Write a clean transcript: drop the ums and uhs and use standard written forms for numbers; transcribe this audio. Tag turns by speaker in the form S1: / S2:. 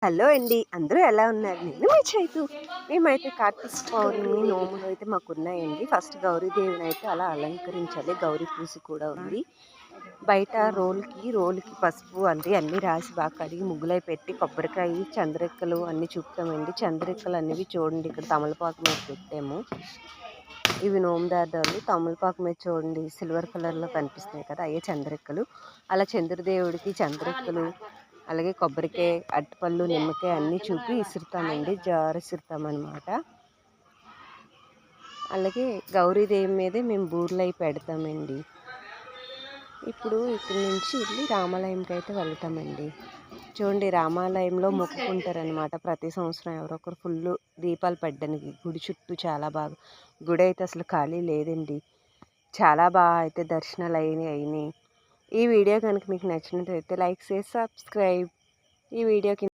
S1: Hello అండి. అందరూ ఎలా ఉన్నారు? నేను మీ చైతు. మేమైతే కార్తీక పౌర్ణమి నోములు అయితే మాకున్నాయండి. ఫస్ట్ గౌరీదేవినైతే అలా అలంకరించాలి. గౌరీ పూజ కూడా ఉంది. బయట రోలుకి పసుపు అన్నీ రాసి బాగా కడిగి ముగ్గులై పెట్టి కొబ్బరికాయ, చంద్రెక్కలు అన్నీ చూపుతామండి. చంద్రెక్కలు అనేవి చూడండి ఇక్కడ తమలపాకు మీద పెట్టాము. ఇవి నోముదాదాలు తమలపాకు మీద చూడండి సిల్వర్ కలర్లో కనిపిస్తున్నాయి కదా, అయ్యే చంద్రెక్కలు. అలా చంద్రదేవుడికి చంద్రెక్కలు అలాగే కొబ్బరికాయ, అరటిపళ్ళు, నిమ్మకాయ అన్నీ చూపి ఇసురుతామండి. జారు ఇసురుతామన్నమాట. అలాగే గౌరీదేవి మీదే మేము బూర్లు అవి పెడతామండి. ఇప్పుడు ఇక్కడి నుంచి వెళ్ళి రామాలయంకి అయితే వెళ్తామండి. చూడండి రామాలయంలో మొక్కుకుంటారనమాట ప్రతి సంవత్సరం ఎవరో ఒకరు ఫుల్ దీపాలు పెట్టడానికి. గుడి చుట్టూ చాలా బాగా, గుడి అయితే అసలు ఖాళీ లేదండి. చాలా బాగా అయితే దర్శనాలు అయినాయి. ఈ వీడియో కనుక మీకు నచ్చినట్లయితే లైక్ చేసి సబ్స్క్రైబ్. ఈ వీడియోకి